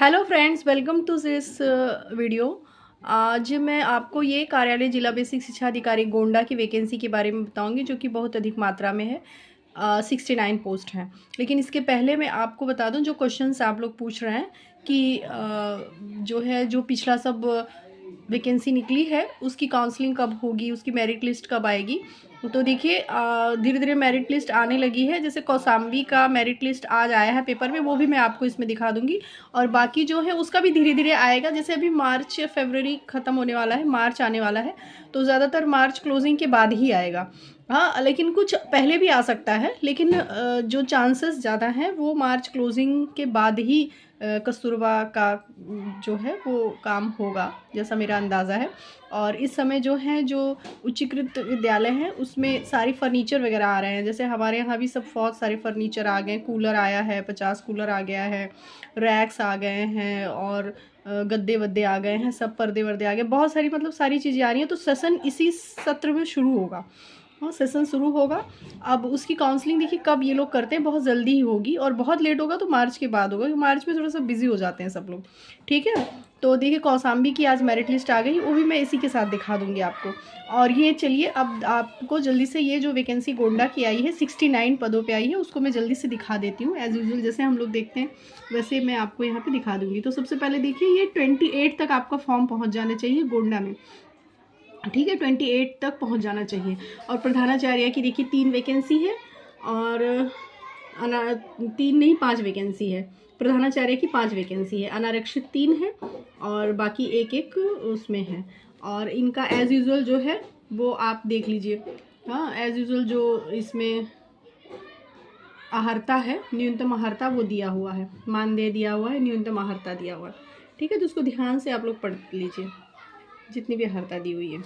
Hello friends, welcome to this video. आज मैं आपको ये कार्यालय जिला बेसिक शिक्षा अधिकारी गोंडा की वैकेंसी के बारे में बताऊंगी, जो कि बहुत अधिक मात्रा में है। 69 पोस्ट हैं। लेकिन इसके पहले मैं आपको बता दूं, जो क्वेश्चंस आप लोग पूछ रहे हैं कि जो पिछला सब वैकेंसी निकली है उसकी काउंसलिंग कब होगी, उसकी मेरिट लिस्ट कब आएगी। तो देखिए, धीरे धीरे मेरिट लिस्ट आने लगी है। जैसे कौसाम्बी का मेरिट लिस्ट आज आया है पेपर में, वो भी मैं आपको इसमें दिखा दूंगी। और बाकी जो है उसका भी धीरे धीरे आएगा। जैसे अभी मार्च फरवरी ख़त्म होने वाला है, मार्च आने वाला है, तो ज़्यादातर मार्च क्लोजिंग के बाद ही आएगा। हाँ, लेकिन कुछ पहले भी आ सकता है, लेकिन जो चांसेस ज़्यादा हैं वो मार्च क्लोजिंग के बाद ही कस्तूरबा का जो है वो काम होगा, जैसा मेरा अंदाज़ा है। और इस समय जो है, जो उच्चीकृत विद्यालय हैं उसमें सारी फर्नीचर वगैरह आ रहे हैं। जैसे हमारे यहाँ भी सब बहुत सारे फर्नीचर आ गए, कूलर आया है, 50 कूलर आ गया है, रैक्स आ गए हैं, और गद्दे वद्दे आ गए हैं, सब पर्दे वर्दे आ गए, बहुत सारी मतलब सारी चीज़ें आ रही हैं। तो सेशन इसी सत्र में शुरू होगा। हाँ, सेशन शुरू होगा। अब उसकी काउंसलिंग देखिए कब ये लोग करते हैं, बहुत जल्दी ही होगी, और बहुत लेट होगा तो मार्च के बाद होगा, क्योंकि मार्च में थोड़ा सा बिजी हो जाते हैं सब लोग। ठीक है, तो देखिए कौसाम्बी की आज मेरिट लिस्ट आ गई, वो भी मैं इसी के साथ दिखा दूंगी आपको। और ये चलिए, अब आपको जल्दी से ये जो वैकेंसी गोंडा की आई है 69 पदों पे आई है, उसको मैं जल्दी से दिखा देती हूँ। एज़ यूजुअल जैसे हम लोग देखते हैं वैसे मैं आपको यहाँ पे दिखा दूंगी। तो सबसे पहले देखिए, ये 28 तक आपका फॉर्म पहुँच जाना चाहिए गोंडा में। ठीक है, 28 तक पहुंच जाना चाहिए। और प्रधानाचार्य की देखिए 3 वैकेंसी है, और 3 नहीं 5 वैकेंसी है। प्रधानाचार्य की 5 वैकेंसी है, अनारक्षित 3 है, और बाकी एक एक उसमें है। और इनका एज़ यूजुअल जो है वो आप देख लीजिए। हाँ, एज़ यूजुअल जो इसमें अहर्ता है, न्यूनतम अहर्ता वो दिया हुआ है, मानदेय दिया हुआ है, न्यूनतम अहर्ता दिया हुआ है। ठीक है, तो उसको ध्यान से आप लोग पढ़ लीजिए, जितनी भी अहर्ता दी हुई है।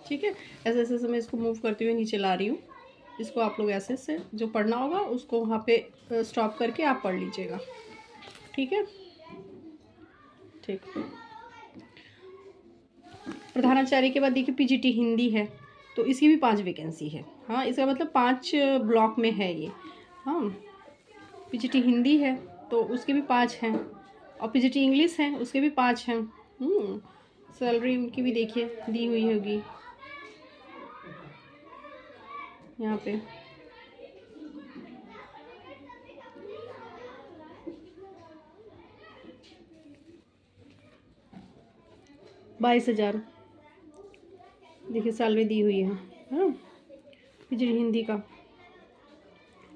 ठीक है, ऐसे ऐसे मैं इसको मूव करते हुए नीचे ला रही हूँ। इसको आप लोग ऐसे से जो पढ़ना होगा उसको वहाँ पे स्टॉप करके आप पढ़ लीजिएगा। ठीक है, ठीक। प्रधानाचार्य के बाद देखिए पीजीटी हिंदी है, तो इसकी भी 5 वैकेंसी है। हाँ, इसका मतलब 5 ब्लॉक में है ये। हाँ, पीजीटी हिंदी है तो उसके भी 5 हैं, और पीजीटी इंग्लिश है उसके भी 5 हैं। सैलरी उनकी भी देखिए दी हुई होगी यहाँ पे। $22,000 देखिए सैलरी दी हुई है। हाँ, पीजीटी हिंदी का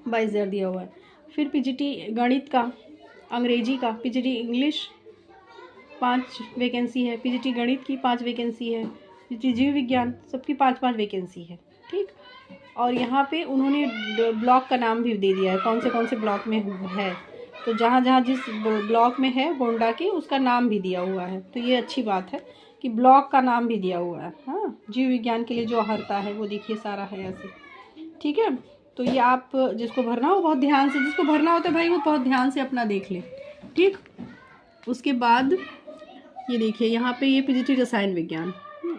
22,000 दिया हुआ है। फिर पीजीटी गणित का, अंग्रेजी का, पीजीटी इंग्लिश 5 वैकेंसी है, पीजीटी गणित की 5 वैकेंसी है, पीजीटी जीव विज्ञान सबकी 5-5 वैकेंसी है। ठीक, और यहाँ पे उन्होंने ब्लॉक का नाम भी दे दिया है, कौन से ब्लॉक में है। तो जहाँ जहाँ जिस ब्लॉक में है गोंडा के, उसका नाम भी दिया हुआ है। तो ये अच्छी बात है कि ब्लॉक का नाम भी दिया हुआ है। हाँ, जीव विज्ञान के लिए जो अहर्ता है वो देखिए सारा है ऐसे। ठीक है, तो ये आप जिसको भरना हो बहुत ध्यान से, जिसको भरना होता है भाई वो बहुत ध्यान से अपना देख ले। ठीक, उसके बाद ये देखिए यहाँ पे ये पीजीटी रसायन विज्ञान,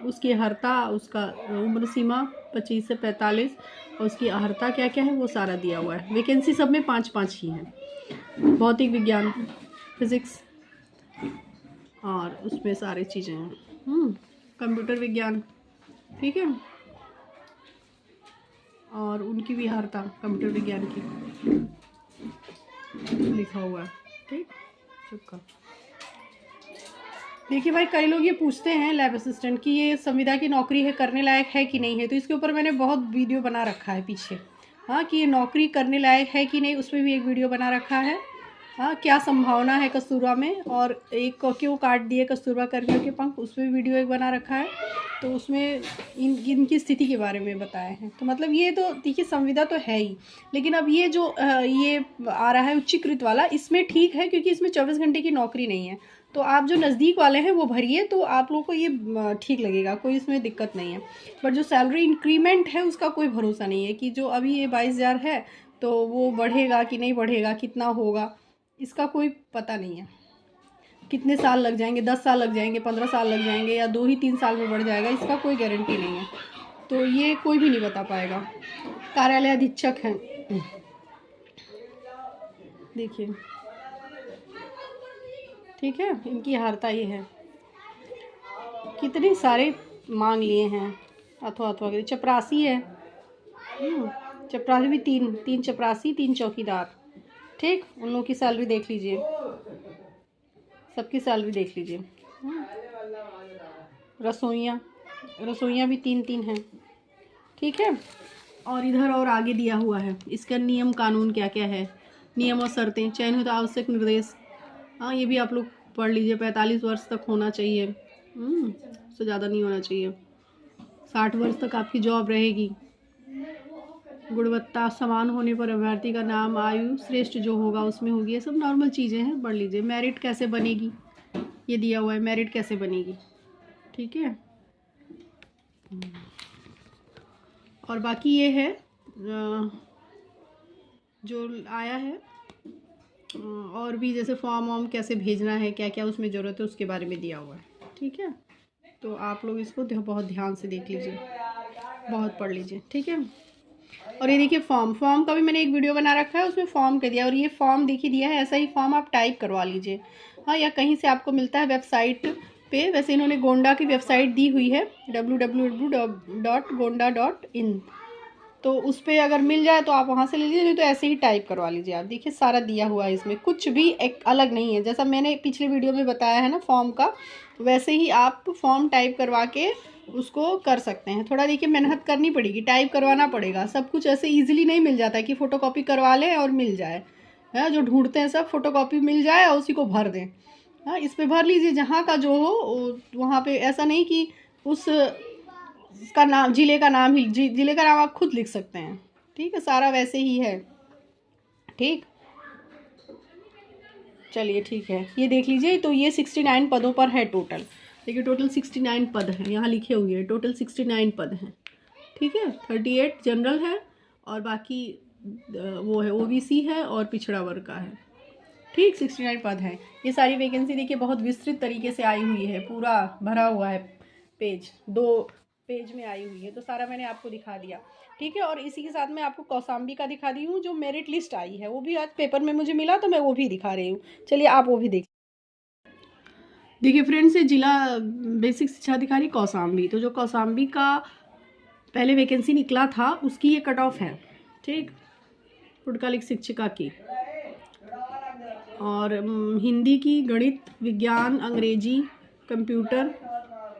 उसकी अहर्ता, उसका उम्र सीमा 25 से 45, और उसकी अहर्ता क्या क्या है वो सारा दिया हुआ है। वैकेंसी सब में 5-5 ही हैं। भौतिक विज्ञान, फिजिक्स, और उसमें सारी चीज़ें हैं। कंप्यूटर विज्ञान, ठीक है, और उनकी भी अहर्ता कंप्यूटर विज्ञान की लिखा हुआ है। ठीक, चुपका। देखिए भाई, कई लोग ये पूछते हैं लैब असिस्टेंट की ये संविदा की नौकरी है, करने लायक है कि नहीं है। तो इसके ऊपर मैंने बहुत वीडियो बना रखा है पीछे। हाँ, कि ये नौकरी करने लायक है कि नहीं, उसमें भी एक वीडियो बना रखा है। हाँ, क्या संभावना है कस्तूरबा में, और एक क्यों काट दिए कस्तूरबा कर्मियों के पंख, उसमें भी वीडियो एक बना रखा है। तो उसमें इनकी स्थिति के बारे में बताए हैं। तो मतलब ये तो देखिए संविदा तो है ही, लेकिन अब ये जो ये आ रहा है उच्चीकृत वाला, इसमें ठीक है क्योंकि इसमें 24 घंटे की नौकरी नहीं है। तो आप जो नज़दीक वाले हैं वो भरिए, तो आप लोगों को ये ठीक लगेगा, कोई इसमें दिक्कत नहीं है। बट जो सैलरी इंक्रीमेंट है उसका कोई भरोसा नहीं है कि जो अभी ये 22,000 है तो वो बढ़ेगा कि नहीं बढ़ेगा, कितना होगा, इसका कोई पता नहीं है। कितने साल लग जाएंगे, 10 साल लग जाएंगे, 15 साल लग जाएंगे, या 2 ही 3 साल में बढ़ जाएगा, इसका कोई गारंटी नहीं है। तो ये कोई भी नहीं बता पाएगा। कार्यालय अधीक्षक हैं, देखिए। ठीक है, इनकी हारता ये है। कितने सारे मांग लिए हैं, अथवा के चपरासी है। चपरासी भी तीन चपरासी, 3 चौकीदार। ठीक, उन लोगों की सैलरी देख लीजिए, सबकी सैलरी देख लीजिए। रसोइयाँ भी 3 हैं। ठीक है, और इधर और आगे दिया हुआ है इसका नियम कानून क्या क्या है, नियम और शर्तें, चयन हेतु आवश्यक निर्देश। हाँ, ये भी आप लोग पढ़ लीजिए। 45 वर्ष तक होना चाहिए, उससे ज़्यादा नहीं होना चाहिए। 60 वर्ष तक आपकी जॉब रहेगी। गुणवत्ता समान होने पर अभ्यर्थी का नाम, आयु श्रेष्ठ जो होगा उसमें होगी। ये सब नॉर्मल चीज़ें हैं, पढ़ लीजिए। मेरिट कैसे बनेगी, ये दिया हुआ है, मेरिट कैसे बनेगी। ठीक है, और बाकी ये है जो आया है, और भी जैसे फॉर्म वॉर्म कैसे भेजना है, क्या क्या उसमें ज़रूरत है, उसके बारे में दिया हुआ है। ठीक है, तो आप लोग इसको बहुत ध्यान से देख लीजिए, बहुत पढ़ लीजिए। ठीक है, और ये देखिए फॉर्म का भी मैंने एक वीडियो बना रखा है, उसमें फॉर्म का दिया, और ये फॉर्म देखिए दिया है, ऐसा ही फॉर्म आप टाइप करवा लीजिए। हाँ, या कहीं से आपको मिलता है वेबसाइट पे। वैसे इन्होंने गोंडा की वेबसाइट दी हुई है www.gonda.in, तो उस पर अगर मिल जाए तो आप वहाँ से ले लीजिए, नहीं तो ऐसे ही टाइप करवा लीजिए आप। देखिए सारा दिया हुआ है, इसमें कुछ भी एक अलग नहीं है। जैसा मैंने पिछले वीडियो में बताया है ना फॉर्म का, वैसे ही आप फॉर्म टाइप करवा के उसको कर सकते हैं। थोड़ा देखिए मेहनत करनी पड़ेगी, टाइप करवाना पड़ेगा। सब कुछ ऐसे इजीली नहीं मिल जाता है कि फ़ोटोकॉपी करवा लें और मिल जाए। हाँ, जो ढूंढते हैं सब फ़ोटोकॉपी मिल जाए और उसी को भर दें। हाँ, इस पर भर लीजिए जहाँ का जो हो वहाँ पे। ऐसा नहीं कि उस का नाम, जिले का नाम ही, जिले का नाम आप खुद लिख सकते हैं। ठीक है, सारा वैसे ही है। ठीक, चलिए ठीक है, ये देख लीजिए। तो ये 69 पदों पर है टोटल। देखिए टोटल 69 पद हैं, यहाँ लिखे हुए हैं टोटल 69 पद हैं। ठीक है, 38 जनरल है और बाकी वो है OBC है और पिछड़ा वर्ग का है। ठीक, 69 पद हैं। ये सारी वैकेंसी देखिए बहुत विस्तृत तरीके से आई हुई है, पूरा भरा हुआ है पेज, 2 पेज में आई हुई है। तो सारा मैंने आपको दिखा दिया। ठीक है, और इसी के साथ मैं आपको कौसाम्बी का दिखा दी हूँ, जो मेरिट लिस्ट आई है, वो भी आज पेपर में मुझे मिला तो मैं वो भी दिखा रही हूँ। चलिए आप वो भी देखिए फ्रेंड्स, जिला बेसिक शिक्षा अधिकारी कौसाम्बी। तो जो कौसाम्बी का पहले वैकेंसी निकला था उसकी ये कट ऑफ है। ठीक, पुटकालिक शिक्षिका की, और हिंदी की, गणित, विज्ञान, अंग्रेजी, कंप्यूटर,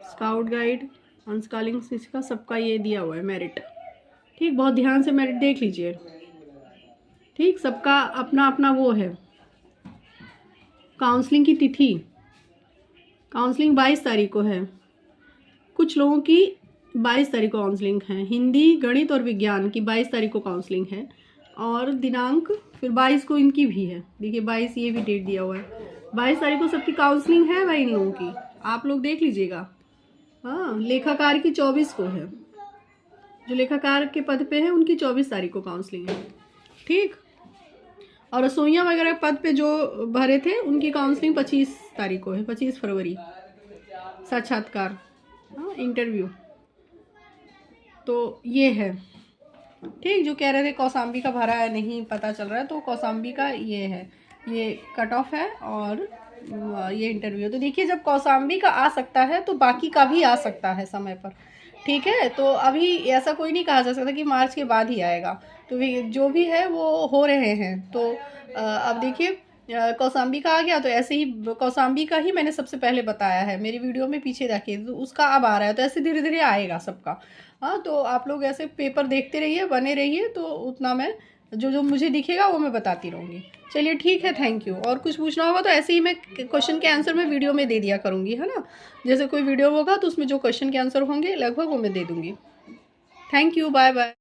स्काउट गाइड, अंशकालीन शिक्षिका, सबका ये दिया हुआ है मेरिट। ठीक, बहुत ध्यान से मेरिट देख लीजिए। ठीक, सबका अपना अपना वो है। काउंसलिंग की तिथि, काउंसलिंग 22 तारीख को है। कुछ लोगों की 22 तारीख को काउंसलिंग है। हिंदी, गणित और विज्ञान की 22 तारीख को काउंसलिंग है, और दिनांक फिर 22 को इनकी भी है। देखिए 22 ये भी डेट दिया हुआ है। 22 तारीख को सबकी काउंसलिंग है भाई इन लोगों की, आप लोग देख लीजिएगा। हाँ, लेखाकार की 24 को है, जो लेखाकार के पद पे है उनकी 24 तारीख को काउंसलिंग है। ठीक, और रसोइयाँ वगैरह पद पे जो भरे थे उनकी काउंसलिंग 25 तारीख को है, 25 फरवरी। साक्षात्कार, हाँ, इंटरव्यू। तो ये है। ठीक, जो कह रहे थे कौसाम्बी का भरा है नहीं पता चल रहा है, तो कौसाम्बी का ये है, ये कट ऑफ है और ये इंटरव्यू। तो देखिए जब कौसाम्बी का आ सकता है तो बाकी का भी आ सकता है समय पर। ठीक है, तो अभी ऐसा कोई नहीं कहा जा सकता कि मार्च के बाद ही आएगा। तो जो भी है वो हो रहे हैं। तो अब देखिए कौसाम्बी का आ गया, तो ऐसे ही कौसाम्बी का ही मैंने सबसे पहले बताया है मेरी वीडियो में, पीछे जाके तो उसका अब आ रहा है। तो ऐसे धीरे धीरे आएगा सबका। हाँ, तो आप लोग ऐसे पेपर देखते रहिए, बने रहिए, तो उतना मैं जो मुझे दिखेगा वो मैं बताती रहूँगी। चलिए ठीक है, थैंक यू। और कुछ पूछना होगा तो ऐसे ही मैं क्वेश्चन के आंसर मैं वीडियो में दे दिया करूँगी, है ना। जैसे कोई वीडियो होगा तो उसमें जो क्वेश्चन के आंसर होंगे लगभग वो मैं दे दूँगी। Thank you, bye bye.